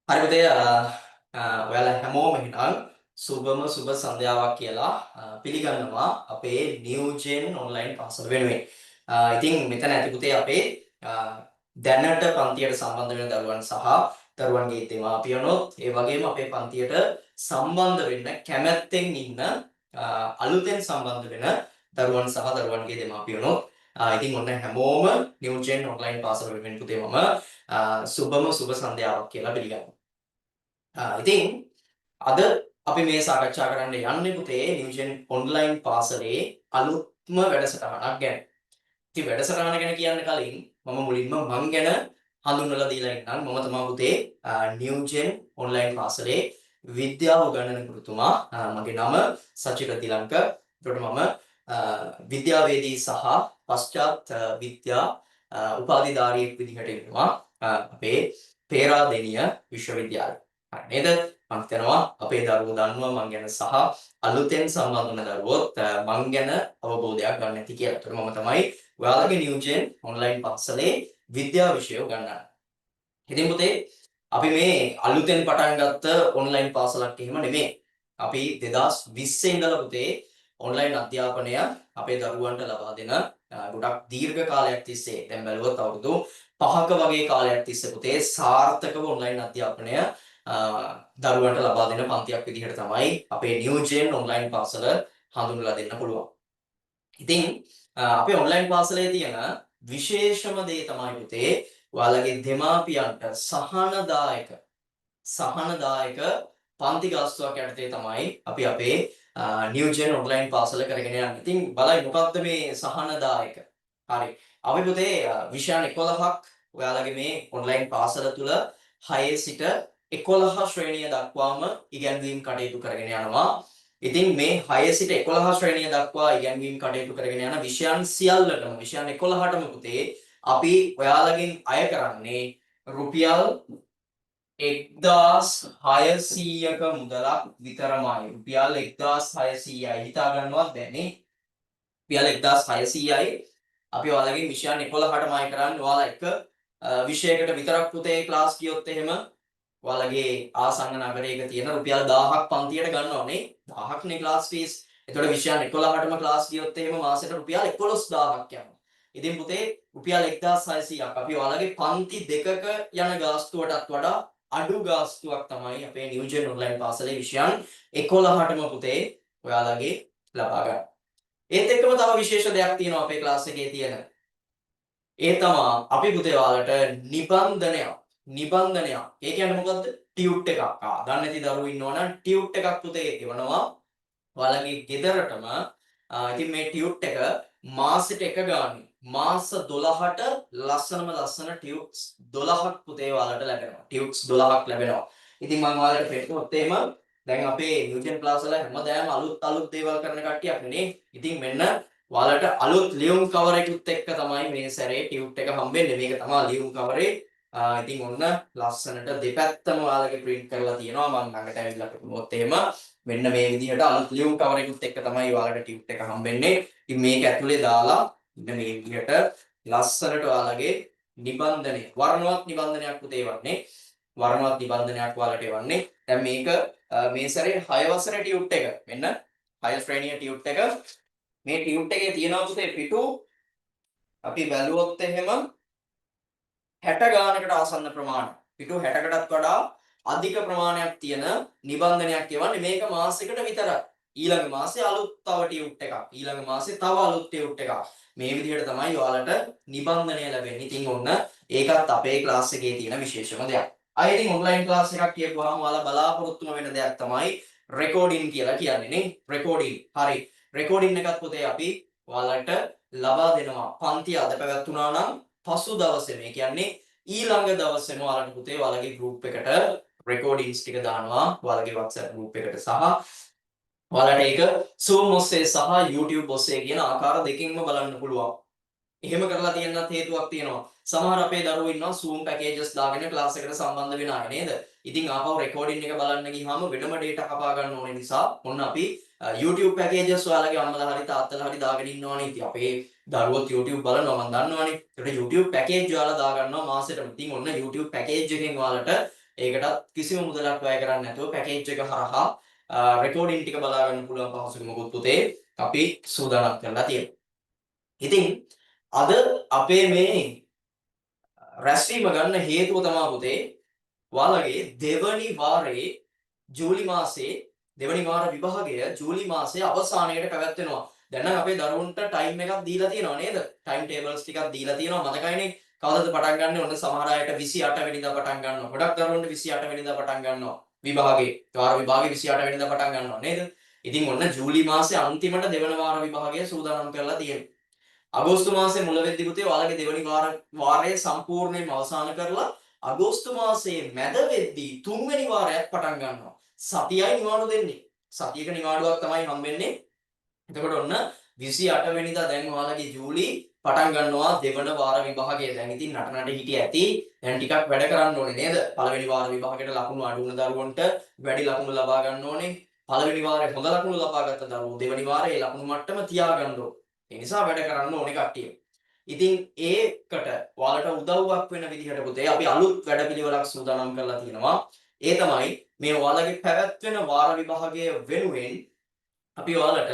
හරි පුතේ ඔයාලා හැමෝම එහෙනම් සුබ සන්ධ්‍යාවක් කියලා පිළිගන්නවා අපේ නිව්ජෙන් ඔන්ලයින් පාසල වෙනුවෙන්. ඉතින් මෙතන ඇති පුතේ අපේ දැනට පන්තියට සම්බන්ධ වෙන දරුවන් සහ දරුවන්ගේ දෙමාපියනොත් ඒ වගේම අපේ පන්තියට සම්බන්ධ වෙන්න කැමැත්තෙන් ඉන්න අලුතෙන් සම්බන්ධ වෙන දරුවන් සහ දරුවන්ගේ දෙමාපියනොත් ඉතින් ඔන්න හැමෝම නිව්ජෙන් ඔන්ලයින් පාසල වෙනුවෙන් පුතේ මම සුබ සන්ධ්‍යාවක් කියලා පිළිගන්නවා. ඉතින් අද අපි මේ සාකච්ඡා කරන්න යන්නේ පුතේ නිව්ජෙන් ඔන්ලයින් පාසලේ අලුත්ම වැඩසටහනක් ගැන. ඉතින් වැඩසටහන ගැන කියන්න කලින් මම මුලින්ම මං ගැන හඳුන්වලා දීලා ඉන්නම්. මම තමයි පුතේ නිව්ජෙන් ඔන්ලයින් පාසලේ විද්‍යාව උගන්වන ගුරුතුමා. මගේ නම සචිත තිලංක. ඒකට මම විද්‍යාවේදී සහ පශ්චාත් විද්‍යා උපාධිධාරියෙක් විදිහට ඉන්නවා අපේ පේරාදෙණිය විශ්වවිද්‍යාලය. හරි නේද? මම හිතනවා අපේ දරුවෝ දන්නවා මං ගැන සහ අලුතෙන් සම්බන්ධ වන දරුවෝත් මං ගැන අවබෝධයක් ගන්න ඇති කියලා. ඒතර මම තමයි ඔයාලගේ නිව්ජෙන් ඔන්ලයින් පාසලේ විද්‍යා විෂය උගන්වන්නේ. ඉතින් පුතේ අපි මේ අලුතෙන් පටන් ගත්ත ඔන්ලයින් පාසලක් එහෙම නෙමෙයි. අපි 2020 ඉඳලා පුතේ ඔන්ලයින් අධ්‍යාපනය අපේ දරුවන්ට ලබා දෙන ගොඩක් දීර්ඝ කාලයක් තිස්සේ දැන් බැලුවොත් අවුරුදු 5ක වගේ කාලයක් තිස්සේ පුතේ සාර්ථකව ඔන්ලයින් අධ්‍යාපනය දරුවන්ට ලබා දෙන පන්තියක් විදිහට තමයි අපේ නිව්ජෙන් ඔන්ලයින් පාසල හඳුන්වලා දෙන්න පුළුවන්. ඉතින් අපේ ඔන්ලයින් පාසලේ තියෙන විශේෂම දේ තමයි පුතේ ඔයාලගේ දෙමාපියන්ට සහනදායක පන්ති ගාස්තුවක් යටතේ තමයි අපි අපේ නිව්ජෙන් ඔන්ලයින් පාසල කරගෙන යන්නේ. ඉතින් බලයි මොකක්ද මේ සහනදායක? හරි. අපි පුතේ විෂයන් 11ක් ඔයාලගේ මේ ඔන්ලයින් පාසල තුල 6 සිට 11 ශ්‍රේණිය දක්වාම ඉගැන්වීම් කටයුතු කරගෙන යනවා. ඉතින් මේ 6 සිට 11 ශ්‍රේණිය දක්වා ඉගැන්වීම් කටයුතු කරගෙන යන විෂයන් සියල්ලටම විෂයන් 11ටම පුතේ අපි ඔයාලගෙන් අය කරන්නේ රුපියල් 1600ක මුදලක් විතරමයි. රුපියල් 1600යි හිතා ගන්නවත් බැන්නේ. රුපියල් 1600යි අපි ඔයාලගෙන් විෂයන් 11ටම අය කරන්නේ. ඔයාලා එක විෂයකට විතරක් පුතේ ක්ලාස් ගියොත් එහෙම ඔයාලගේ ආසන්න නගරයක තියෙන රුපියල් 1000ක් පන්තියට ගන්නවනේ 1000ක්නේ ක්ලාස් ෆීස්. එතකොට විෂයන් 11ටම ක්ලාස් ගියොත් එහෙම මාසෙට රුපියල් 11000ක් යනවා. ඉතින් පුතේ රුපියල් 1600ක් අපි ඔයාලගේ පන්ති දෙකක යන ගාස්තුවටත් වඩා අඩු ගාස්තුවක් තමයි අපේ නිව්ජෙන් ඔන්ලයින් පාසලේ විෂයන් 11ටම පුතේ ඔයාලගේ ලබා ගන්න. ඒත් එක්කම තව විශේෂ දෙයක් තියෙනවා අපේ ක්ලාස් එකේ තියෙන. ඒ තමයි අපි පුතේ ඔයාලට නිබන්ධනයක්. ඒ කියන්නේ මොකද්ද? ටියුට් එකක්. දන්නේ නැති දරුවෝ ඉන්නවනම් ටියුට් එකක් පුතේ එවනවා. ඔයාලගේ ගෙදරටම. ඉතින් මේ ටියුට් එක මාසෙට එක ගානේ මාස 12ට ලස්සන ටියුට්ස් 12ක් පුතේ ඔයාලට ලැබෙනවා. ටියුට්ස් 12ක් ලැබෙනවා. ඉතින් මම ඔයාලට පෙන්නොත් එහෙම දැන් අපේ නිව්ජෙන් ක්ලාස් වල හැමදාම අලුත් දේවල් කරන කට්ටියක් නේ. ඉතින් මෙන්න ඔයාලට අලුත් ලියුම් කවරේකුත් එක්ක තමයි මේ සැරේ ටියුට් එක හම්බෙන්නේ. මේක තමයි ලියුම් කවරේ. ඉතින් ඔන්න ලස්සනට දෙපැත්තම ඔයාලගේ print කරලා තියෙනවා. මම ළඟට ඇවිල්ලා පෙන්නුවොත් එහෙම මෙන්න මේ විදිහට අලුත් ලියුම් කවරේකුත් එක්ක තමයි ඔයාලට ටියුට් එක හම්බෙන්නේ. ඉතින් මේක ඇතුලේ දාලා මෙන්න මේ විදිහට ලස්සනට ඔයාලගේ නිබන්ධනය වර්ණවත් නිබන්ධනයක් පුතේ වන්නේ. වර්ණවත් නිබන්ධනයක් ඔයාලට එවන්නේ. දැන් මේක මේ සැරේ 6 වසරේ ටියුට් එක. මෙන්න 6 ශ්‍රේණිය ටියුට් එක. මේ ටියුට් එකේ තියෙනවා පුතේ පිටු අපි බැලුවොත් එහෙම 60 ගානකට ආසන්න ප්‍රමාණයක්. පිටු 60කටත් වඩා අධික ප්‍රමාණයක් තියෙන නිබන්ධනයක් එවන්නේ. මේක මාසෙකට විතරයි. ඊළඟ මාසේ අලුත් තව ටියුට් එකක්. ඊළඟ මාසේ තව අලුත් ටියුට් එකක්. මේ විදිහට තමයි ඔයාලට නිබන්ධනය ලැබෙන්නේ. ඉතින් ඔන්න ඒකත් අපේ ක්ලාස් එකේ තියෙන විශේෂම දෙයක්. අය ඉතින් ඔන්ලයින් ක්ලාස් එකක් කියපුවාම ඔයාලා බලාපොරොත්තුම වෙන දෙයක් තමයි රෙකෝඩින් කියලා කියන්නේ නේ. රෙකෝඩින්. හරි. රෙකෝඩින් එකත් පුතේ අපි ඔයාලට ලබා දෙනවා. පන්ති අද පැවැත්ුණා නම් පසු දවසේ මේ කියන්නේ ඊළඟ දවසේම ඔයාලට පුතේ ඔයාලගේ group එකට රෙකෝඩින්ස් ටික දානවා. ඔයාලගේ WhatsApp group එකට සහ ඔයාලට ඒක Zoom ඔස්සේ සහ YouTube ඔස්සේ කියන ආකාර දෙකකින්ම බලන්න පුළුවන්. එහෙම කරලා තියෙනත් හේතුවක් තියෙනවා. සමහර අපේ දරුවෝ ඉන්නවා Zoom packages දාගෙන ක්ලාස් එකට සම්බන්ධ වෙන අය නේද? ඉතින් ආපහු රෙකෝඩින් එක බලන්න ගියාම වෙනම data කපා ගන්න ඕනේ නිසා ඔන්න අපි YouTube packages ඔයාලගේ අම්මලා හරි තාත්තලා හරි දාගෙන ඉන්නවනේ. ඉතින් අපේ දරුවෝත් YouTube බලනවා මම දන්නවනේ. ඒකට YouTube package ඔයාලා දා ගන්නවා මාසෙට. ඉතින් ඔන්න YouTube package එකෙන් ඔයාලට ඒකටත් කිසිම මුදලක් වැය කරන්නේ නැතුව පැකේජ් එක හරහා රෙකෝඩින් ටික බලා ගන්න පුළුවන් පහසුකමකුත් පුතේ අපි සූදානම් කරලා තියෙනවා. ඉතින් අද අපේ මේ රැස්වීම ගන්න හේතුව තමයි පුතේ ඔයාලගේ දෙවනි වාරයේ ජූලි මාසයේ දෙවනි වාර විභාගය ජූලි මාසයේ අවසානයේට පැවැත්වෙනවා. දැන් නම් අපේ දරුවන්ට ටයිම් එකක් දීලා තියෙනවා නේද? ටයිම් ටේබල්ස් ටිකක් දීලා තියෙනවා. මතකයිනේ කවදද පටන් ගන්න? ඔන්න සමහර අයට 28 වෙනිදා පටන් ගන්නවා. ගොඩක් දරුවන්ට 28 වෙනිදා පටන් ගන්නවා. විභාගේ වාර විභාගේ 28 වෙනිදා පටන් ගන්නවා නේද? ඉතින් ඔන්න ජූලි මාසේ අන්තිමට දෙවන වාර විභාගය සූදානම් කරලා තියෙනවා. අගෝස්තු මාසේ මුල වෙද්දී පුතේ ඔයාලගේ දෙවනි වාරය සම්පූර්ණයෙන්ම අවසන් කරලා අගෝස්තු මාසයේ මැද වෙද්දී තුන්වෙනි වාරයක් පටන් ගන්නවා. සතියයි නිවාඩු දෙන්නේ. සතියක නිවාඩුවක් තමයි හම්බෙන්නේ. එතකොට ඔන්න 28 වෙනිදා දැන් ඔයාලගේ ජූලි පටන් ගන්නවා දෙවන වාර විභාගය. දැන් ඉතින් නටනට හිටිය ඇති. දැන් ටිකක් වැඩ කරන්න ඕනේ නේද? පළවෙනි වාර විභාගයට ලකුණු අඩු වුණ දරුවන්ට වැඩි ලකුණු ලබා ගන්න ඕනේ. පළවෙනි වාරේ හොඳ ලකුණු ලබා ගත්ත දරුවෝ දෙවනි වාරේ ලකුණු මට්ටම තියාගන්න ඕනේ. ඒ නිසා වැඩ කරන්න ඕනේ කට්ටිය. ඉතින් ඒකට ඔයාලට උදව්වක් වෙන විදිහට පුතේ අපි අලුත් වැඩපිළිවෙලක් සූදානම් කරලා තියෙනවා. ඒ තමයි මේ ඔයාලගේ පැවැත්වෙන වාර විභාගය වෙනුවෙන් අපි ඔයාලට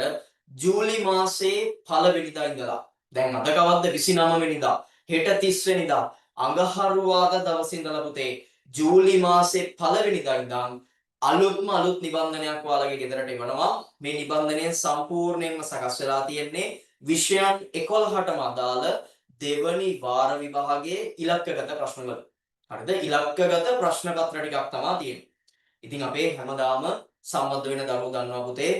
ජූලි මාසයේ පළවෙනිදා ඉඳලා දැන් අද කවද්ද 29 වෙනිදා හෙට 30 වෙනිදා අඟහරුවාදා දවසේ ඉඳලා පුතේ ජූලි මාසයේ පළවෙනිදා ඉඳන් අලුත් නිබන්ධනයක් ඔයාලගේ ගෙදරට එවනවා. මේ නිබන්ධනය සම්පූර්ණයෙන්ම සකස් වෙලා තියෙන්නේ විෂයන් 11ටම අදාළ දෙවනි වාර විභාගයේ ඉලක්කගත ප්‍රශ්නවල. හරිද? ඉලක්කගත ප්‍රශ්න පත්‍ර ටිකක් තමයි තියෙන්නේ. ඉතින් අපේ හැමදාම සම්බන්ධ වෙන දරුවෝ දන්නවා පුතේ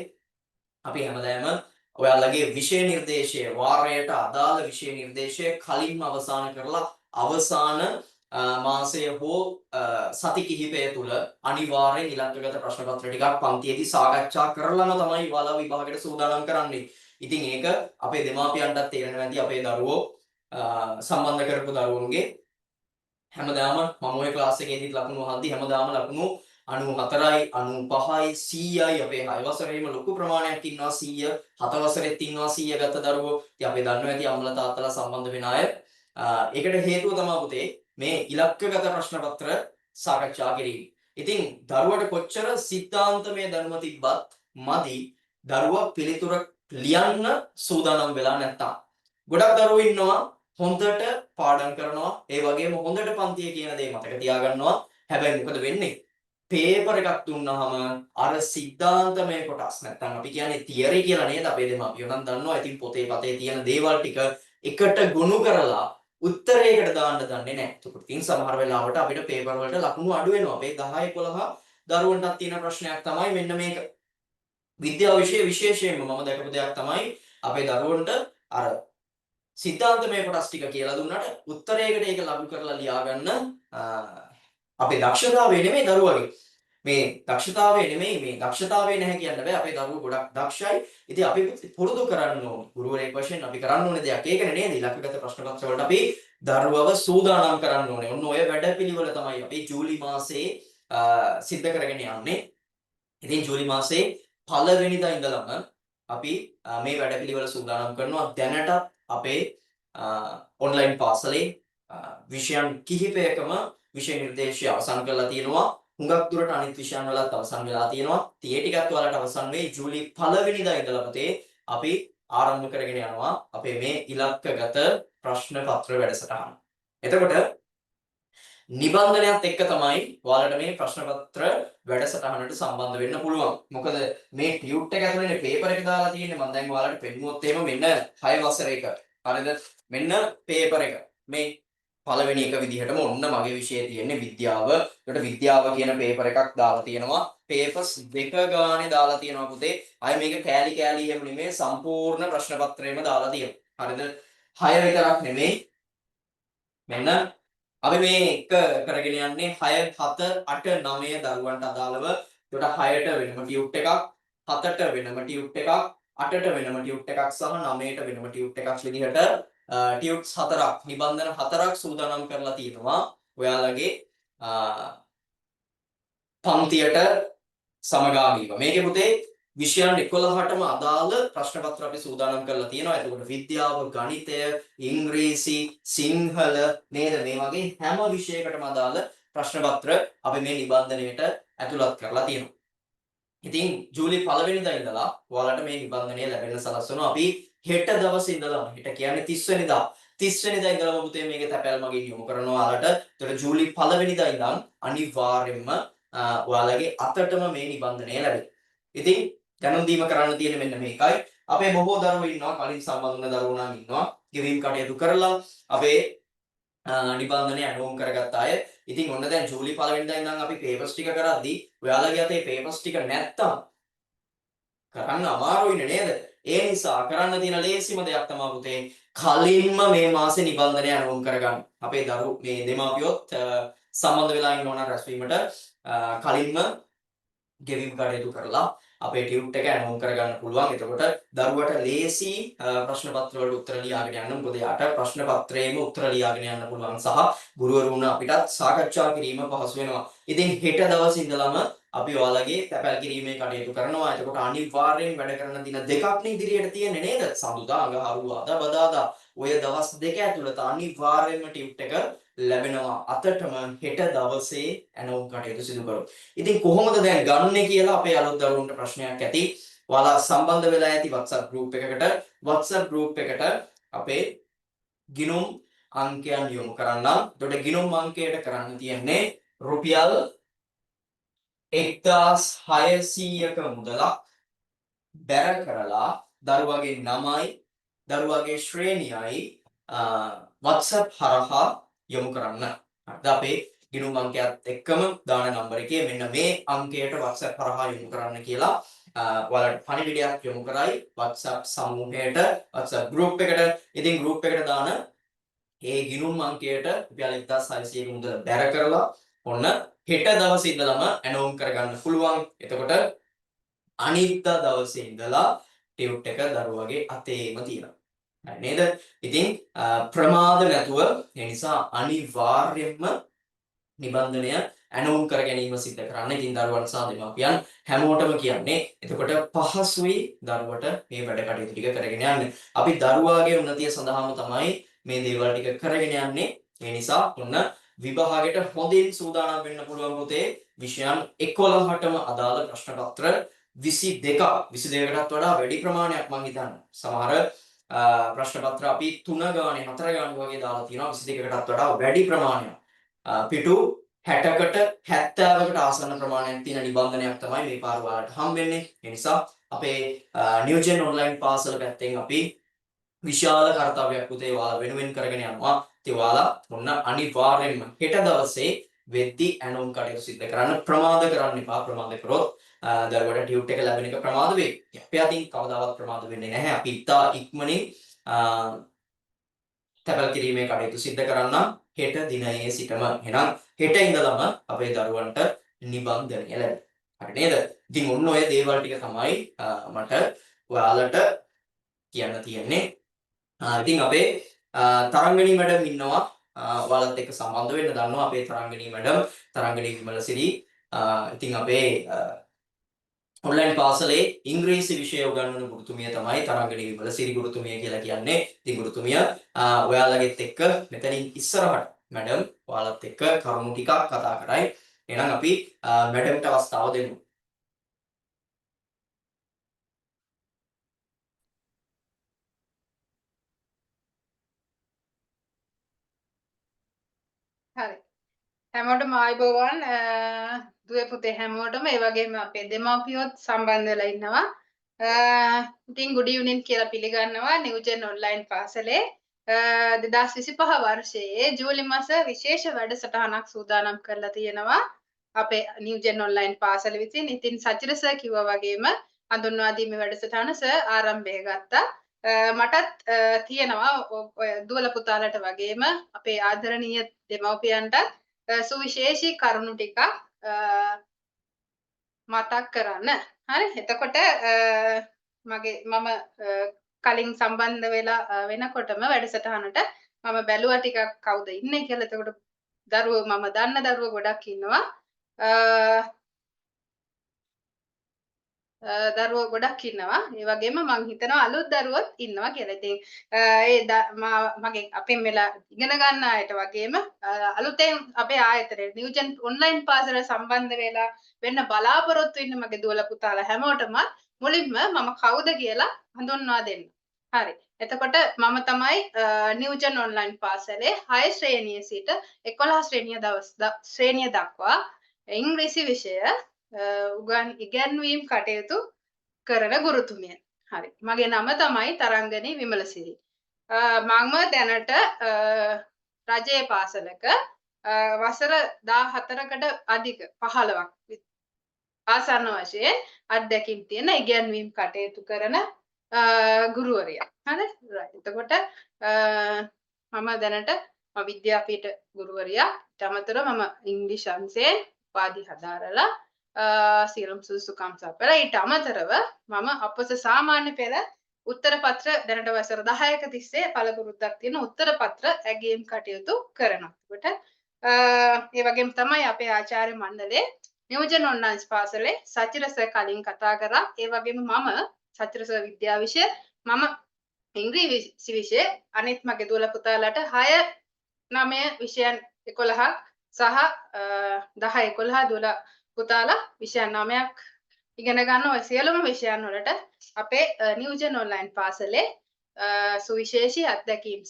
අපි හැමදාම ඔයාලගේ විෂය නිර්දේශය වාරයට අදාළ විෂය නිර්දේශය කලින්ම අවසන් කරලා අවසාන මාසය හෝ සති කිහිපය තුල අනිවාර්යෙන් ඉලක්කගත ප්‍රශ්න පත්‍ර ටිකක් පන්තියේදී සාකච්ඡා කරලම තමයි ඔයාලා විභාගයට සූදානම් කරන්නේ. ඉතින් ඒක අපේ දෙමාපියන්ටත් තේරෙනවා ඇති අපේ දරුවෝ සම්බන්ධ කරපු දරුවන්ගේ හැමදාම මම ওই ක්ලාස් එකේදීත් ලකුණු අහද්දි හැමදාම ලකුණු 94යි 95යි 100යි අපේ 6 වසරේම ලොකු ප්‍රමාණයක් ඉන්නවා 100 7 වසරෙත් ඉන්නවා 100 ගත්ත දරුවෝ. ඉතින් අපි දන්නවා ඇති අම්මලා තාත්තලා සම්බන්ධ වෙන අය. ඒකට හේතුව තමයි පුතේ මේ ඉලක්කගත ප්‍රශ්න පත්‍ර සාකච්ඡා කිරීම. ඉතින් දරුවට කොච්චර සිද්ධාන්තමය දැනුම තිබ්බත් මදි දරුවා පිළිතුර ලියන්න සූදානම් වෙලා නැත්තම්. ගොඩක් දරුවෝ ඉන්නවා හොඳට පාඩම් කරනවා ඒ වගේම හොඳට පන්තියේ කියන දේ මතක තියාගන්නවා. හැබැයි මොකද වෙන්නේ? පේපර් එකක් දුන්නාම අර සිද්ධාන්තමය කොටස් නැත්තම් අපි කියන්නේ තියරි කියලා නේද අපේ දෙමාපියෝ නම් දන්නවා. ඉතින් පොතේ පතේ තියෙන දේවල් ටික එකට ගොනු කරලා උත්තරයකට දාන්න දන්නේ නැහැ. ඒකට ඉතින් සමහර වෙලාවට අපිට පේපර් වලට ලකුණු අඩු වෙනවා. අපේ 10 11 දරුවන්ටත් තියෙන ප්‍රශ්නයක් තමයි මෙන්න මේක. විද්‍යාව විශේෂයෙන්ම මම දැකපු දෙයක් තමයි අපේ දරුවන්ට අර සිද්ධාන්තමය කොටස් ටික කියලා දුන්නාට උත්තරයකට ඒක ලබු කරලා ලියා ගන්න අපේ දක්ෂතාවය නෙමෙයි දරුවගේ. මේ දක්ෂතාවය නෙමෙයි මේ දක්ෂතාවය නැහැ කියන්න බෑ. අපේ දරුවෝ ගොඩක් දක්ෂයි. ඉතින් අපි පුරුදු කරන්න ඕනේ. ගුරුවරයෙක් වශයෙන් අපි කරන්න ඕනේ දෙයක් ඒකනේ නේද? ඉලක්කගත ප්‍රශ්න පත්‍ර වලට අපි දරුවව සූදානම් කරන්න ඕනේ. ඔන්න ඔය වැඩපිළිවෙල තමයි අපි ජූලි මාසයේ සිද්ධ කරගෙන යන්නේ. ඉතින් ජූලි මාසයේ පළවෙනිදා ඉඳලම අපි මේ වැඩපිළිවෙල සූදානම් කරනවා. දැනට අපේ ඔන්ලයින් පාසලේ විෂයන් කිහිපයකම විෂය නිර්දේශය අවසන් කරලා තියෙනවා. හුඟක් දුරට අනිත් විෂයන් වලත් අවසන් වෙලා තියෙනවා. ඒ ටිකත් ඔයාලට අවසන් වෙයි ජූලි පළවෙනිදා ඉඳලා පුතේ අපි ආරම්භ කරගෙන යනවා අපේ මේ ඉලක්කගත ප්‍රශ්න පත්‍ර වැඩසටහන. එතකොට නිබන්ධනයත් එක්ක තමයි ඔයාලට මේ ප්‍රශ්න පත්‍ර වැඩසටහනට සම්බන්ධ වෙන්න පුළුවන්. මොකද මේ ටියුට් එක ඇතුළේ පේපර් එක දාලා තියෙන්නේ. මම දැන් ඔයාලට පෙන්නුවොත් එහෙම මෙන්න 6 වසරේක. හරිද? මෙන්න පේපර් එක. මේ පළවෙනි එක විදිහටම ඔන්න මගේ විෂය තියෙන්නේ විද්‍යාව. ඒකට විද්‍යාව කියන පේපර් එකක් දාලා තියෙනවා. පේපර්ස් දෙක ගානේ දාලා තියෙනවා පුතේ. අය මේක කෑලි එහෙම නෙමෙයි සම්පූර්ණ ප්‍රශ්න පත්‍රයම දාලා තියෙනවා. හරිද? 6 විතරක් නෙමෙයි. මෙන්න අපි මේ එක කරගෙන යන්නේ 6 7 8 9 දරුවන්ට අදාළව. ඒකට 6ට වෙනම ටියුට් එකක්, 7ට වෙනම ටියුට් එකක්, 8ට වෙනම ටියුට් එකක් සහ 9ට වෙනම ටියුට් එකක් විදිහට ටියුට්ස් 4ක් නිබන්ධන 4ක් සූදානම් කරලා තියෙනවා. ඔයාලගේ පන්තියට සමගාමීව. මේකේ පුතේ විෂයන් 11ටම අදාළ ප්‍රශ්න පත්‍ර අපි සූදානම් කරලා තියෙනවා. එතකොට විද්‍යාව, ගණිතය, ඉංග්‍රීසි, සිංහල නේද මේ වගේ හැම විෂයකටම අදාළ ප්‍රශ්න පත්‍ර අපි මේ නිබන්ධනයට ඇතුළත් කරලා තියෙනවා. ඉතින් ජූලි 1 වෙනිදා ඉඳලා ඔයාලට මේ නිබන්ධනය ලැබෙන්න සලස්වනවා. අපි හෙට දවසේ ඉඳලා හෙට කියන්නේ 30 වෙනිදා 30 වෙනිදා ඉඳලා පුතේ මේකේ තැපැල් මගින් යොමු කරනවා ඔයාලට. ඒතර ජූලි 1 වෙනිදා ඉඳන් අනිවාර්යයෙන්ම ඔයාලගේ අතටම මේ නිබන්ධනය ලැබෙයි. ඉතින් දැනුම් දීම කරන්න තියෙන්නේ මෙන්න මේකයි. අපේ බොහෝ දරුවෝ ඉන්නවා කලින් සම්බන්ධ වුණ දරුවෝ නම් ඉන්නවා. ගෙවීම් කටයුතු කරලා අපේ නිබන්ධනය ඇනුම් කරගත්ත අය. ඉතින් ඔන්න දැන් ජූලි 1 වෙනිදා ඉඳන් අපි පේපර්ස් ටික කරද්දී ඔයාලගේ අතේ පේපර්ස් ටික නැත්තම් කරන්න අමාරුයිනේ නේද? ඒ නිසා කරන්න තියෙන ලේසිම දෙයක් තමයි පුතේ කලින්ම මේ මාසේ නිබන්ධනය ඇනුම් කරගන්න. අපේ දරුවෝ මේ දෙමාපියොත් සම්බන්ධ වෙලා ඉන්න ඕන රැස්වීමට කලින්ම ගෙවීම් කටයුතු කරලා අපේ ටියුට් එක ඇනුම් කරගන්න පුළුවන්. එතකොට දරුවට ලේසි ප්‍රශ්න පත්‍ර වලට උත්තර ලියාගෙන යන්න. මොකද යාට ප්‍රශ්න පත්‍රයේම උත්තර ලියාගෙන යන්න පුළුවන් සහ ගුරුවරුන් අපිටත් සාකච්ඡා කිරීම පහසු වෙනවා. ඉතින් හෙට දවසේ ඉඳලම අපි ඔයාලගේ තැපැල් කිරීමේ කටයුතු කරනවා. එතකොට අනිවාර්යෙන් වැඩ කරන දින දෙකක් නේ ඉදිරියට තියෙන්නේ නේද? සඳුදා, අඟහරුවාදා, බදාදා. ඔය දවස් දෙක ඇතුළත අනිවාර්යෙන්ම ටියුට් එක ලැබෙනවා අතටම හෙට දවසේ ඇනවුම් කටයුතු සිදු කරොත්. ඉතින් කොහොමද දැන් ගන්නෙ කියලා අපේ අලුත් දරුවන්ට ප්‍රශ්නයක් ඇති. ඔයාලා සම්බන්ධ වෙලා ඇති WhatsApp group එකකට අපේ ගිණුම් අංකයන් යොමු කරන්න. එතකොට ගිණුම් අංකයට කරන්න තියෙන්නේ රුපියල් 1600ක මුදලක් බැර කරලා දරුවගේ නමයි දරුවගේ ශ්‍රේණියයි WhatsApp හරහා යොමු කරන්න. හරිද? අපේ ගිණුම් අංකයත් එක්කම දාන නම්බර එකේ මෙන්න මේ අංකයට WhatsApp හරහා යොමු කරන්න කියලා ඔයාලට පණිවිඩයක් යොමු කරයි WhatsApp සමූහයට WhatsApp group එකට. ඉතින් group එකට දාන ඒ ගිණුම් අංකයට රුපියල් 1600ක මුදල බැර කරලා ඔන්න හෙට දවසේ ඉඳලම ඇනෝම් කරගන්න පුළුවන්. එතකොට අනිද්දා දවසේ ඉඳලා ටියුට් එක දරුවගේ අතේම තියෙනවා. හරි නේද? ඉතින් ප්‍රමාද නැතුව ඒ නිසා අනිවාර්යයෙන්ම නිබන්ධනය ඇනෝම් කර ගැනීම සිද්ධ කරන්න. ඉතින් දරුවන් සහ දෙමාපියන් හැමෝටම කියන්නේ එතකොට පහසුයි දරුවට මේ වැඩ කටයුතු ටික කරගෙන යන්න. අපි දරුවාගේ උන්නතිය සඳහාම තමයි මේ දේවල් ටික කරගෙන යන්නේ. ඒ නිසා ඔන්න විභාගයට හොඳින් සූදානම් වෙන්න පුළුවන් පුතේ. විෂයන් 11ටම අදාළ ප්‍රශ්න පත්‍ර 22කටත් වඩා වැඩි ප්‍රමාණයක් මම හිතන්නේ. සමහර ප්‍රශ්න පත්‍ර අපි 3 ගානේ 4 ගානේ වගේ දාලා තියෙනවා 22කටත් වඩා වැඩි ප්‍රමාණයක්. පිටු 60කට 70කට ආසන්න ප්‍රමාණයක් තියෙන නිබන්ධනයක් තමයි මේ පාර ඔයාලට හම්බෙන්නේ. ඒ නිසා අපේ නියෝජන ඔන්ලයින් පාසල පැත්තෙන් අපි විශාල කාර්යයක් පුතේ ඔයාලා වෙනුවෙන් කරගෙන යනවා. ඉතින් ඔයාලා ඔන්න අනිවාර්යයෙන්ම හෙට දවසේ වෙද්දි ඇනෝම් කටයුතු සිද්ධ කරන්න ප්‍රමාද කරන්න එපා. ප්‍රමාද කරොත් දරුවට ටියුට් එක ලැබෙන එක ප්‍රමාද වෙයි. අපි අතින් කවදාවත් ප්‍රමාද වෙන්නේ නැහැ. අපි ඉතා ඉක්මනින් තැපැල් කිරීමේ කටයුතු සිද්ධ කරන්න හෙට දිනයේ සිටම. එහෙනම් හෙට ඉඳලම අපේ දරුවන්ට නිබන්ධනය ලැබෙයි. හරි නේද? ඉතින් ඔන්න ඔය දේවල් ටික තමයි මට ඔයාලට කියන්න තියෙන්නේ. ඉතින් අපේ තරංගනී මැඩම් ඉන්නවා. ඔයාලත් එක්ක සම්බන්ධ වෙන්න දන්නවා අපේ තරංගනී මැඩම්, තරංගනී විමලසිරි. ඉතින් අපේ ඔන්ලයින් පාසලේ ඉංග්‍රීසි විෂය උගන්වන ගුරුතුමිය තමයි තරංගනී විමලසිරි ගුරුතුමිය කියලා කියන්නේ. ඉතින් ගුරුතුමිය ඔයාලගෙත් එක්ක මෙතනින් ඉස්සරහට මැඩම් ඔයාලත් එක්ක කරුණු ටිකක් කතා කරයි. එහෙනම් අපි මැඩම්ට අවස්ථාව දෙමු. හරි. හැමෝටම ආයුබෝවන් දුවේ පුතේ හැමෝටම ඒ වගේම අපේ දෙමාපියොත් සම්බන්ධ වෙලා ඉන්නවා. ඉතින් good evening කියලා පිළිගන්නවා නිව්ජෙන් ඔන්ලයින් පාසලේ 2025 වර්ෂයේ ජූලි මාස විශේෂ වැඩසටහනක් සූදානම් කරලා තියෙනවා අපේ නිව්ජෙන් ඔන්ලයින් පාසල විසින්. ඉතින් සචිර සර් කිව්වා වගේම හඳුන්වා දීමේ වැඩසටහන සර් ආරම්භය ගත්තා. මටත් තියෙනවා දුවල පුතාලට වගේම අපේ ආදරණීය දෙමව්පියන්ට සුවිශේෂී කරුණු ටිකක් මතක් කරන්න. හරි. එතකොට මම කලින් සම්බන්ධ වෙලා වෙනකොටම වැඩසටහනට මම බැලුවා ටිකක් කවුද ඉන්නේ කියලා. එතකොට දරුවෝ මම දන්න දරුවෝ ගොඩක් ඉන්නවා. දරුවෝ ගොඩක් ඉන්නවා. ඒ වගේම මං හිතනවා අලුත් දරුවොත් ඉන්නවා කියලා. ඉතින් මගේ අපෙන් වෙලා ඉගෙන ගන්න අයට වගේම අලුතෙන් අපේ ආයතනයේ නිව්ජන් ඔන්ලයින් පාසල සම්බන්ධ වෙලා වෙන්න බලාපොරොත්තු ඉන්න මගේ දුවලා පුතාලා හැමෝටම මුලින්ම මම කවුද කියලා හඳුන්වා දෙන්න. හරි. එතකොට මම තමයි නිව්ජන් ඔන්ලයින් පාසලේ 6 ශ්‍රේණිය සිට 11 ශ්‍රේණිය දක්වා ඉංග්‍රීසි විෂය ඉගැන්වීම් කටයුතු කරන ගුරුතුමිය. හරි. මගේ නම තමයි තරංගනී විමලසිරි. මම දැනට රජයේ පාසලක වසර 14කට අධික 15ක් ආසන්න වශයෙන් අත්දැකීම් තියෙන ඉගැන්වීම් කටයුතු කරන ගුරුවරියක්. හරි. එතකොට මම දැනට විද්‍යාපීඨ ගුරුවරියක්. ඊට අමතරව මම ඉංග්‍රීසි අංශයෙන් උපාධි හදාරලා සියලුම සුදුසුකම් සපයලා ඊට අමතරව මම අපොස සාමාන්‍ය පෙළ උත්තර පත්‍ර දැනට වසර 10ක තිස්සේ පළපුරුද්දක් තියෙන උත්තර පත්‍ර ඇගීම් කටයුතු කරනවා. ඒකට ඒ වගේම තමයි අපේ ආචාර්ය මණ්ඩලයේ නියෝජන ඔන්ලයින් පාසලේ සචිරස කලින් කතා කරා. ඒ වගේම මම සචිරස විද්‍යා විෂය මම ඉංග්‍රීසි විෂය අනිත් මගේ දුවලා පුතාලාට 6 9 විෂයන් 11ක් සහ 10 11 දුවලා පුතාලා විෂයන් 9ක් ඉගෙන ගන්න ඔය සියලුම විෂයන් වලට අපේ නියෝජන ඔන්ලයින් පාසලේ සුවිශේෂී අත්දැකීම්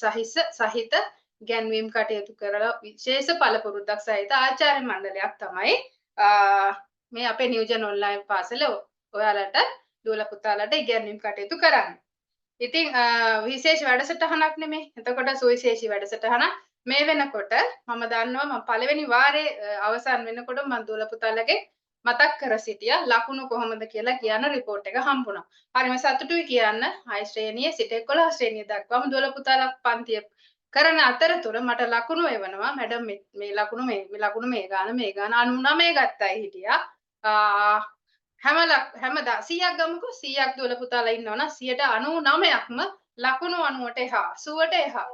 සහිත ගැන්වීම් කටයුතු කරලා විශේෂ පළපුරුද්දක් සහිත ආචාර්ය මණ්ඩලයක් තමයි මේ අපේ නියෝජන ඔන්ලයින් පාසලේ ඔයාලට දුවලා පුතාලාට ඉගැන්වීම් කටයුතු කරන්නේ. ඉතින් විශේෂ වැඩසටහනක් නෙමෙයි. එතකොට සුවිශේෂී වැඩසටහනක් මේ වෙනකොට මම දන්නවා මම පළවෙනි වාරේ අවසන් වෙනකොට මම දුවලා පුතාලගේ මතක් කර සිටියා ලකුණු කොහොමද කියලා කියන report එක හම්බුණා. හරිම සතුටුයි කියන්න 6 ශ්‍රේණියේ සිට 11 ශ්‍රේණිය දක්වාම දුවලා පුතාලා පන්තිය කරන අතරතුර මට ලකුණු එවනවා මැඩම් මේ ලකුණු මේ ගාන 99 ගත්තයි හිටියා. හැම 100ක් ගමුකෝ 100ක් දුවලා පුතාලා ඉන්නවනම් 99%ක්ම ලකුණු 90ට එහා 80ට එහා.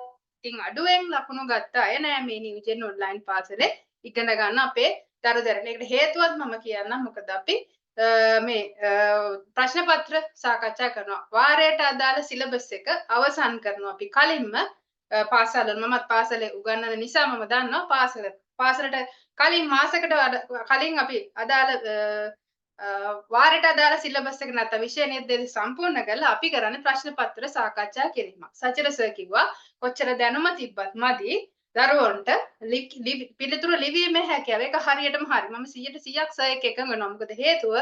ඉතින් අඩුවෙන් ලකුණු ගත්ත අය නෑ මේ නිව්ජෙන් ඔන්ලයින් පාසලේ ඉගෙන ගන්න අපේ දරුදරන. ඒකට හේතුවත් මම කියන්නම්. මොකද අපි මේ ප්‍රශ්න පත්‍ර සාකච්ඡා කරනවා. වාරයට අදාළ සිලබස් එක අවසන් කරනවා අපි කලින්ම පාසල මමත් පාසලේ උගන්වන නිසා මම දන්නවා පාසලට කලින් මාසයකට කලින් අපි අදාළ වාරයට අදාළ සිලබස් එක නැත්නම් විෂය නිර්දේශ සම්පූර්ණ කරලා අපි කරන්නේ ප්‍රශ්න පත්‍ර සාකච්ඡා කිරීමක්. සචිර සර් කිව්වා කොච්චර දැනුම තිබ්බත් මදි දරුවන්ට පිළිතුරු ලිවීමේ හැකියාව. ඒක හරියටම හරි. මම 100%ක් සර් එක්ක එකඟ වෙනවා. මොකද හේතුව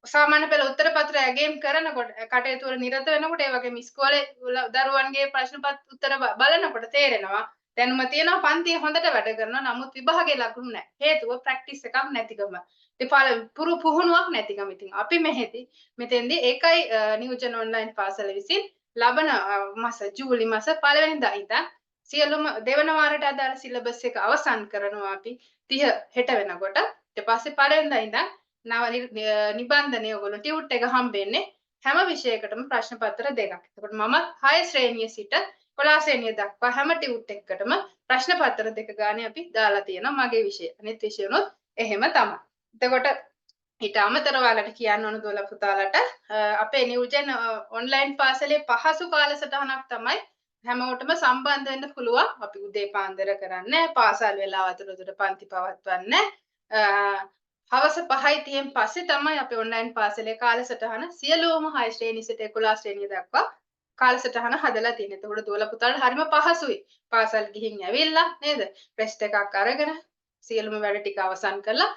සාමාන්‍ය පෙළ උත්තර පත්‍ර ඇගීම් කරනකොට කටයුතු වල නිරත වෙනකොට ඒ වගේම ඉස්කෝලේ දරුවන්ගේ ප්‍රශ්න පත්‍ර උත්තර බලනකොට තේරෙනවා දැනුම තියෙනවා පන්තියේ හොඳට වැඩ කරනවා. නමුත් විභාගයේ ලකුණු නැහැ. හේතුව ප්‍රැක්ටිස් එකක් නැතිකම. පුහුණුවක් නැතිකම. ඉතින් අපි මෙතෙන්දී ඒකයි නියෝජන ඔන්ලයින් පාසල විසින් ලබන මාස ජූලි මාස පළවෙනිදා ඉඳන් සියලුම දෙවන වාරයට අදාළ සිලබස් එක අවසන් කරනවා අපි 30 හෙට වෙනකොට. ඊට පස්සේ පළවෙනිදා ඉඳන් නව නිබන්ධනය ඔයගොල්ලෝ ටියුට් එක හම්බෙන්නේ හැම විෂයකටම ප්‍රශ්න පත්‍ර දෙකක්. එතකොට මම 6 ශ්‍රේණිය සිට 11 ශ්‍රේණිය දක්වා හැම ටියුට් එකකටම ප්‍රශ්න පත්‍ර දෙක ගානේ අපි දාලා තියෙනවා මගේ විෂය. අනිත් විෂයනොත් එහෙම තමයි. එතකොට ඊට අමතරව ඔයාලට කියන්න ඕන දුවලා පුතාලට අපේ නියෝජන ඔන්ලයින් පාසලේ පහසු කාලසටහනක් තමයි හැමෝටම සම්බන්ධ වෙන්න පුළුවන්. අපි උදේ පාන්දර කරන්නේ පාසල් වෙලාව අතරතුර පන්ති පවත්වන්නේ. හවස 5:30න් පස්සේ තමයි අපේ ඔන්ලයින් පාසලේ කාලසටහන සියලුම 6 ශ්‍රේණිය සිට 11 ශ්‍රේණිය දක්වා කාලසටහන හදලා තියෙනවා. ඒතකොට දුවලා පුතාලට හරිම පහසුයි. පාසල් ගිහින් ඇවිල්ලා නේද? රෙස්ට් එකක් අරගෙන සියලුම වැඩ ටික අවසන් කරලා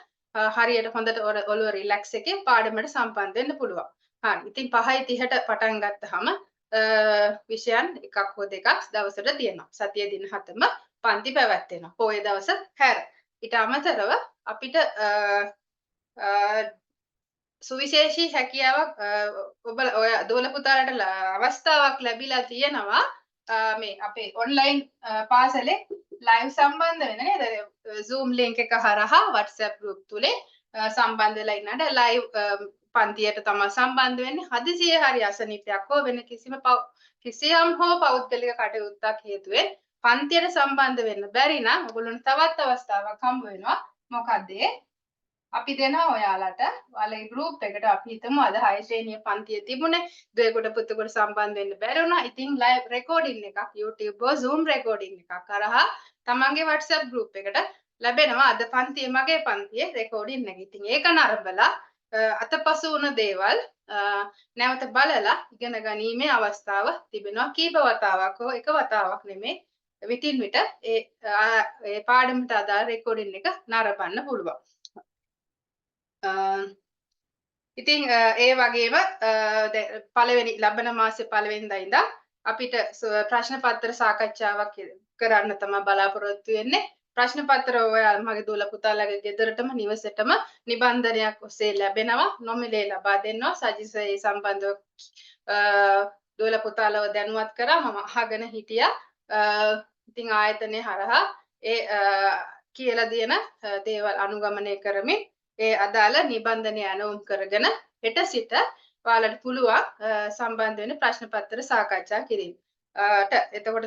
හරියට හොඳට ඔළුව රිලැක්ස් එකේ පාඩමට සම්බන්ධ වෙන්න පුළුවන්. හරි. ඉතින් 5:30ට පටන් ගත්තාම විෂයන් එකක් හෝ දෙකක් දවසට තියෙනවා. සතිය දින 7ම පන්ති පැවැත්වෙනවා. පොයේ දවස හැර. ඊට අමතරව අපිට සුවිශේෂී හැකියාවක් ඔය දුවලා පුතාලට අවස්ථාවක් ලැබිලා තියෙනවා. මේ අපේ ඔන්ලයින් පාසලේ ලයිව් සම්බන්ධ වෙන නේද? Zoom link එක හරහා WhatsApp group තුලේ සම්බන්ධ වෙලා ඉන්නට ලයිව් පන්තියට තමයි සම්බන්ධ වෙන්නේ. හදිසියේ හරි අසනීපයක් හෝ වෙන කිසියම් හෝ පෞද්ගලික කටයුත්තක් හේතුවෙන් පන්තියට සම්බන්ධ වෙන්න බැරි නම් ඔයගොල්ලන්ට තවත් අවස්ථාවක් හම්බ වෙනවා. මොකද අපි දෙනවා ඔයාලට ඔයාලගේ group එකට අපි හිතමු අද 6 ශ්‍රේණිය පන්තිය තිබුණේ දුවේකට පුතේකට සම්බන්ධ වෙන්න බැරි වුණා. ඉතින් live recording එකක් YouTube හෝ Zoom recording එකක් කරහා තමන්ගේ WhatsApp group එකට ලැබෙනවා අද පන්තියේ මගේ පන්තියේ recording එක. ඉතින් ඒක නරඹලා අතපසු වුණ දේවල් නැවත බලලා ඉගෙන ගැනීමේ අවස්ථාව තිබෙනවා. කීප වතාවක් හෝ එක වතාවක් නෙමෙයි විටින් විට ඒ පාඩමට අදාළ recording එක නරඹන්න පුළුවන්. ඉතින් ඒ වගේම පළවෙනි ලබන මාසේ පළවෙනිදා ඉඳන් අපිට ප්‍රශ්න පත්‍ර සාකච්ඡාවක් කරන්න තමයි බලාපොරොත්තු වෙන්නේ. ප්‍රශ්න පත්‍ර ඔයාලා මගේ දුවල පුතාලගේ ගෙදරටම නිවසේටම නිබන්ධනයක් ඔස්සේ ලැබෙනවා. නොමිලේ ලබා දෙනවා. සජිසයේ සම්බන්ධව දුවල පුතාලව දැනුවත් කරා මම අහගෙන හිටියා. ඉතින් ආයතනයේ හරහා ඒ කියලා දෙන දේවල් අනුගමනය කරමින් ඒ අදාළ නිබන්ධනය අනුම් කරගෙන හෙට සිට ඔයාලට පුළුවන් සම්බන්ධ වෙන ප්‍රශ්න පත්‍ර සාකච්ඡා කිරීම. එතකොට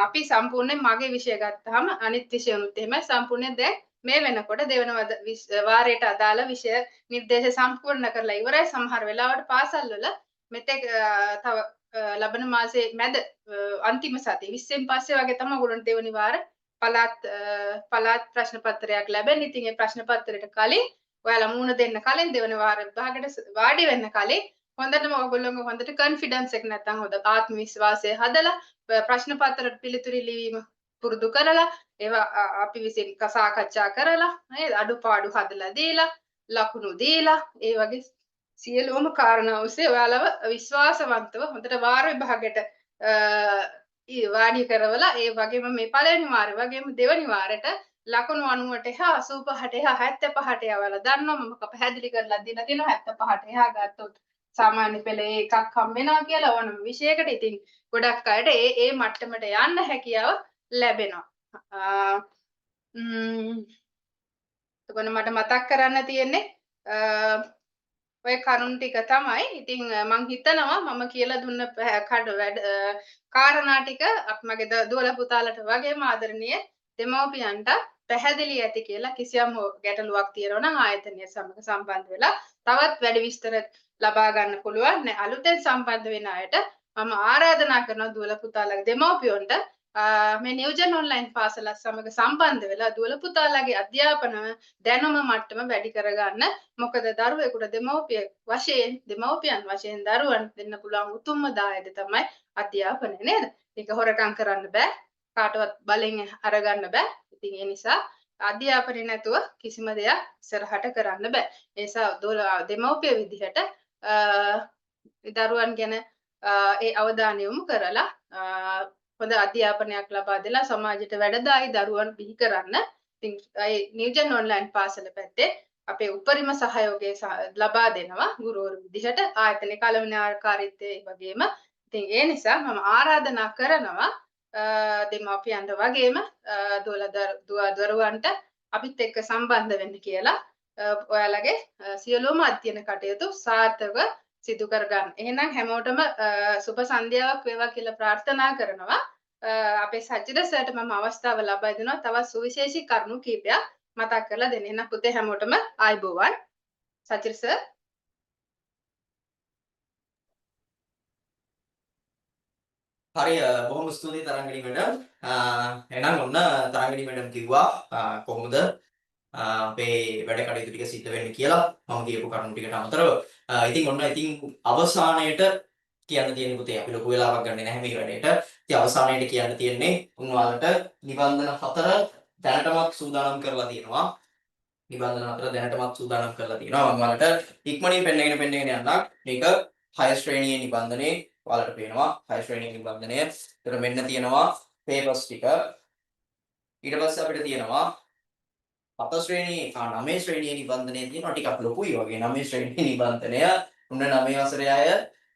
අපි සම්පූර්ණයෙන් මගේ විෂය ගත්තාම අනිත් විෂයනුත් එහෙමයි සම්පූර්ණයෙන් දැන් මේ වෙනකොට දෙවන වාරයට අදාළ විෂය නිර්දේශ සම්පූර්ණ කරලා ඉවරයි. සමහර වෙලාවට පාසල් වල මෙතෙක් තව ලබන මාසේ මැද අන්තිම සතිය 20න් පස්සේ වගේ තමයි ඔයගොල්ලන්ට දෙවනි වාර පළාත් ප්‍රශ්න පත්‍රයක් ලැබෙන්නේ. ඉතින් ඒ ප්‍රශ්න පත්‍රයට කලින් ඔයාලා මුණ දෙන්න කලින් දෙවන වාර විභාගයට වාඩි වෙන්න කලින් හොඳටම ඔයගොල්ලෝගේ හොඳට කොන්ෆිඩන්ස් එක නැත්නම් හොඳ ආත්ම විශ්වාසය හදලා ප්‍රශ්න පත්‍රයට පිළිතුරු ලිවීම පුරුදු කරලා ඒවා අපි විසින් සාකච්ඡා කරලා නේද අඩුපාඩු හදලා දීලා ලකුණු දීලා ඒ වගේ සියලුම කාරණා ඔස්සේ ඔයාලව විශ්වාසවන්තව හොඳට වාර විභාගයට වාඩි කරවලා ඒ වගේම මේ පළවෙනි වාරේ වගේම දෙවෙනි වාරෙට ලකුණු 90ට එහා 85ට එහා 75ට යවලා දන්නවා මම පැහැදිලි කරලා දින 75ට එහා ගත්තොත් සාමාන්‍ය පෙළේ එකක් හම් වෙනවා කියලා ඕනම විෂයකට. ඉතින් ගොඩක් අයට ඒ මට්ටමට යන්න හැකියාව ලැබෙනවා. එතකොට මට මතක් කරන්න තියෙන්නේ ඔය කරුණ ටික තමයි. ඉතින් මම හිතනවා මම කියලා දුන්න කාරණා ටික මගේ දුවල පුතාලට වගේම ආදරණීය දෙමව්පියන්ට පැහැදිලි ඇති කියලා කිසියම් ගැටලුවක් තියෙනවා නම් ආයතනය සමග සම්බන්ධ වෙලා තවත් වැඩි විස්තර ලබා ගන්න පුළුවන්. අලුතෙන් සම්බන්ධ වෙන අයට මම ආරාධනා කරනවා දුවල පුතාලගේ දෙමව්පියන්ට මේ නියෝජන ඔන්ලයින් පාසල සමග සම්බන්ධ වෙලා දුවල පුතාලගේ අධ්‍යාපන දැනුම මට්ටම වැඩි කරගන්න. මොකද දරුවෙකුට දෙමව්පියන් වශයෙන් දරුවන් දෙන්න පුළුවන් උතුම්ම දායක තමයි අධ්‍යාපනය නේද? ඒක හොරකම් කරන්න බෑ. කාටවත් බලෙන් අරගන්න බෑ. ඉතින් ඒ නිසා අධ්‍යාපනය නැතුව කිසිම දෙයක් ඉස්සරහට කරන්න බෑ. ඒ නිසා දෙමව්පිය විදිහට දරුවන් ගැන ඒ අවධානය යොමු කරලා හොඳ අධ්‍යාපනයක් ලබා දෙලා සමාජයට වැඩදායි දරුවන් බිහි කරන්න. ඉතින් ඒ නියෝජන ඔන්ලයින් පාසල පැත්තේ අපේ උපරිම සහයෝගය ලබා දෙනවා ගුරුවරු විදිහට ආයතනයේ කළමනාකාරීත්වයේ වගේම. ඉතින් ඒ නිසා මම ආරාධනා කරනවා දෙමාපියන්ට වගේම දරුවන්ට අපිත් එක්ක සම්බන්ධ වෙන්න කියලා ඔයාලගේ සියලුම අධ්‍යයන කටයුතු සාර්ථකව සිදු කරගන්න. එහෙනම් හැමෝටම සුබ සන්ධ්‍යාවක් වේවා කියලා ප්‍රාර්ථනා කරනවා. අපේ සජිත සර්ට මම අවස්ථාව ලබා දෙනවා තවත් සුවිශේෂී කරුණු කීපයක් මතක් කරලා දෙන්න. එහෙනම් පුතේ හැමෝටම ආයුබෝවන්. සජිත සර් හරි බොහොම ස්තුතියි තරංගිනී මැඩම්. එහෙනම් ඔන්න තරංගිනී මැඩම් කිව්වා කොහොමද අපේ වැඩ කටයුතු ටික සිද්ධ වෙන්නේ කියලා මම කියපු කරුණු ටිකට අමතරව. ඉතින් අවසානයේට කියන්න තියෙන පුතේ අපි ලොකු වෙලාවක් ගන්න නැහැ මේ වැඩේට. ඉතින් අවසානයේට කියන්න තියෙන්නේ උන්වලට නිබන්ධන 4 දැනටමත් සූදානම් කරලා තියෙනවා. නිබන්ධන 4 දැනටමත් සූදානම් කරලා තියෙනවා. මම ඔයාලට ඉක්මනින් පෙන්නගෙන යන්න. මේක 6 ශ්‍රේණියේ නිබන්ධනේ ඔයාලට පේනවා 6 ශ්‍රේණියේ නිබන්ධනය. ඒතර මෙන්න තියෙනවා පේපර්ස් ටික. ඊට පස්සේ අපිට තියෙනවා 7 ශ්‍රේණියේ 9 ශ්‍රේණියේ නිබන්ධනය තියෙනවා ටිකක් ලොකුයි වගේ 9 ශ්‍රේණියේ නිබන්ධනය. උන්න 9 වසරේ අය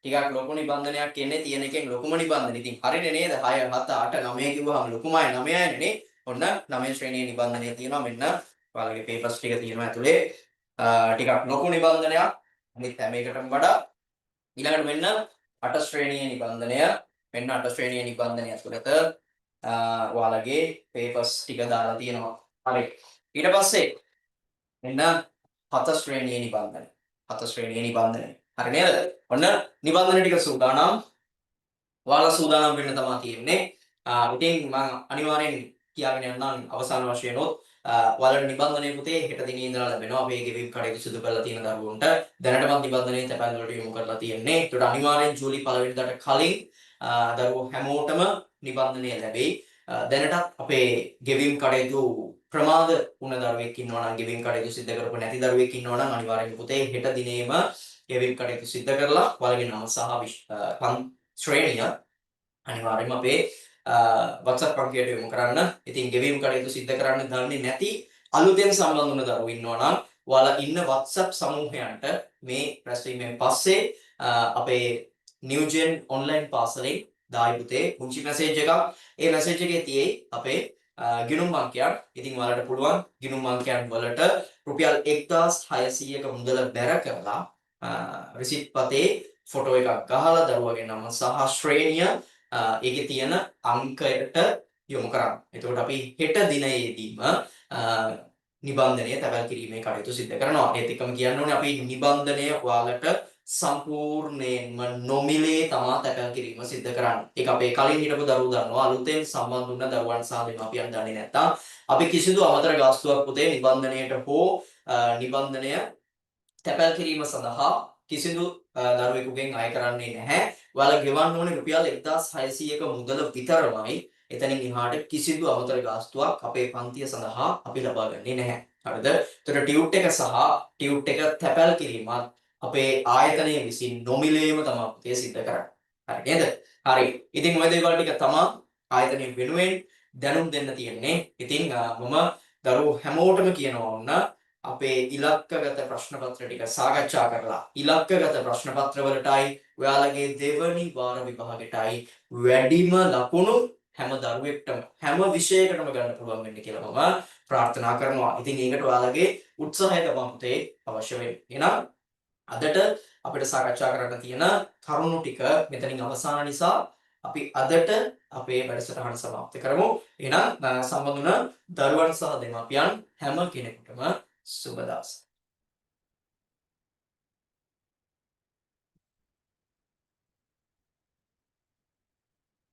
ටිකක් ලොකු නිබන්ධනයක් එන්නේ තියෙන එකෙන් ලොකුම නිබන්ධන. ඉතින් හරිනේ නේද? 6 7 8 9 කිව්වහම ලොකුම අය 9 නේ. ඔන්න 9 ශ්‍රේණියේ නිබන්ධනය තියෙනවා. මෙන්න ඔයාලගේ පේපර්ස් ටික තියෙනවා ඇතුලේ. ටිකක් ලොකු නිබන්ධනයක්. අනිත් හැම එකටම වඩා ඊළඟට මෙන්න 8 ශ්‍රේණියේ නිබන්ධනය. මෙන්න 8 ශ්‍රේණියේ නිබන්ධනය ඇතුළත ඔයාලගේ පේපර්ස් ටික දාලා තියෙනවා. හරි. ඊට පස්සේ මෙන්න 7 ශ්‍රේණියේ නිබන්ධනය. 7 ශ්‍රේණියේ නිබන්ධනය. හරි නේද? ඔන්න නිබන්ධන ටික සූදානම්. ඔයාලා සූදානම් වෙන්න තමයි තියෙන්නේ. ඉතින් මම අනිවාර්යෙන් කියාගෙන යන්නම් අවසාන වශයෙන් ඔයාලට නිබන්ධනය පුතේ හෙට දිනේ ඉඳලා ලැබෙනවා. අපේ ගෙවීම් කටයුතු සිදු කරලා තියෙන දරුවන්ට දැනටමත් නිබන්ධනයේ තැපැල් වලට යොමු කරලා තියෙන්නේ. ඒකට අනිවාර්යෙන් ජූලි 1 වෙනිදාට කලින් දරුවෝ හැමෝටම නිබන්ධනය ලැබෙයි. දැනටත් අපේ ගෙවීම් කටයුතු ප්‍රමාද වුණ දරුවෙක් ඉන්නවා නම් ගෙවීම් කටයුතු සිදු කරපු නැති දරුවෙක් ඉන්නවා නම් අනිවාර්යෙන් පුතේ හෙට දිනේම ගෙවීම් කටයුතු සිදු කරලා ඔයාලගේ නම සහ ශ්‍රේණිය අනිවාර්යයෙන්ම අපේ WhatsApp පන්තියට යොමු කරන්න. ඉතින් ගෙවීම් කටයුතු සිදු කරන්න දන්නේ නැති අලුතෙන් සම්බන්ධ වුණ දරුවෝ ඉන්නවා නම් ඔයාලා ඉන්න WhatsApp සමූහයන්ට මේ රැස්වීමෙන් පස්සේ අපේ නිව්ජෙන් ඔන්ලයින් පාසලේ දායි පුතේ පුංචි මැසේජ් එකක්. ඒ මැසේජ් එකේ තියෙයි අපේ ගිණුම් අංකයන්. ඉතින් ඔයාලට පුළුවන් ගිණුම් අංකයන් වලට රුපියල් 1600ක මුදල බැර කරලා රිසිට් පතේ ෆොටෝ එකක් ගහලා දරුවගේ නම සහ ශ්‍රේණිය ඒකේ තියෙන අංකයට යොමු කරන්න. එතකොට අපි හෙට දිනයේදීම නිබන්ධනය තැබැල් කිරීමේ කටයුතු සිදු කරනවා. ඒත් එක්කම කියන්න ඕනේ අපි නිබන්ධනය ඔයාලට සම්පූර්ණයෙන්ම නොමිලේ තමා තැපැල් කිරීම සිදු කරන්නේ. ඒක අපේ කලින් හිටපු දරුවෝ දන්නවා. අලුතෙන් සම්බන්ධ වුණ දරුවන් සහ දෙමාපියන් දන්නේ නැත්තම් අපි කිසිදු අමතර ගාස්තුවක් පුතේ නිබන්ධනයට හෝ නිබන්ධනය තැපැල් කිරීම සඳහා කිසිදු දරුවෙකුගෙන් අය කරන්නේ නැහැ. ඔයාලා ගෙවන්න ඕනේ රුපියල් 1600ක මුදල විතරමයි. එතනින් එහාට කිසිදු අමතර ගාස්තුවක් අපේ පන්තිය සඳහා අපි ලබා ගන්නේ නැහැ. හරිද? එතකොට ටියුට් එක සහ ටියුට් එක තැපැල් කිරීමත් අපේ ආයතනය විසින් නොමිලේම තමයි පුතේ සිද්ධ කරන්නේ. හරි නේද? හරි. ඉතින් ওই දේවල් ටික තමයි ආයතනය වෙනුවෙන් දැනුම් දෙන්න තියෙන්නේ. ඉතින් මම දරුවෝ හැමෝටම කියනවා වුණා අපේ ඉලක්කගත ප්‍රශ්න පත්‍ර ටික සාකච්ඡා කරලා ඉලක්කගත ප්‍රශ්න පත්‍ර වලටයි ඔයාලගේ දෙවනි වාර විභාගෙටයි වැඩිම ලකුණු හැම දරුවෙක්ටම හැම විෂයකටම ගන්න පුළුවන් වෙන්න කියලා මම ප්‍රාර්ථනා කරනවා. ඉතින් ඒකට ඔයාලගේ උත්සාහය තමයි පුතේ අවශ්‍ය වෙන්නේ. එහෙනම් අදට අපිට සාකච්ඡා කරන්න තියෙන කරුණු ටික මෙතනින් අවසන් නිසා අපි අදට අපේ වැඩසටහන සමාප්ත කරමු. එහෙනම් සම්බන්ධ වුණ දරුවන් සහ දෙමාපියන් හැම කෙනෙකුටම සුබ දවසක්.